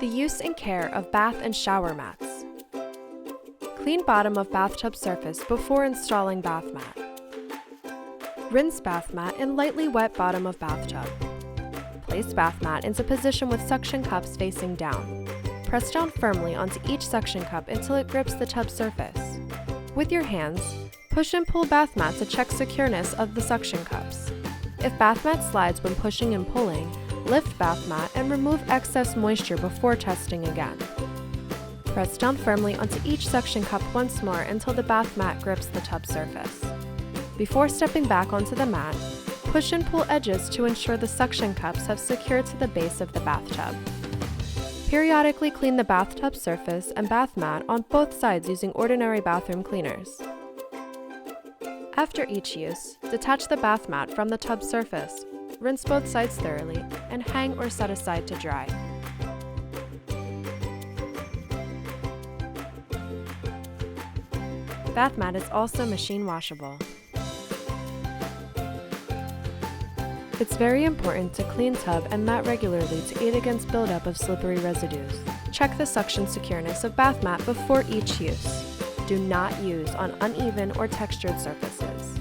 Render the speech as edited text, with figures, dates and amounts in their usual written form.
The use and care of bath and shower mats. Clean bottom of bathtub surface before installing bath mat. Rinse bath mat in lightly wet bottom of bathtub. Place bath mat into position with suction cups facing down. Press down firmly onto each suction cup until it grips the tub surface. With your hands, push and pull bath mat to check secureness of the suction cups. If bath mat slides when pushing and pulling, lift bath mat and remove excess moisture before testing again. Press down firmly onto each suction cup once more until the bath mat grips the tub surface. Before stepping back onto the mat, push and pull edges to ensure the suction cups have secured to the base of the bathtub. Periodically clean the bathtub surface and bath mat on both sides using ordinary bathroom cleaners. After each use, detach the bath mat from the tub surface, rinse both sides thoroughly, and hang or set aside to dry. Bath mat is also machine washable. It's very important to clean tub and mat regularly to aid against buildup of slippery residues. Check the suction secureness of bath mat before each use. Do not use on uneven or textured surfaces.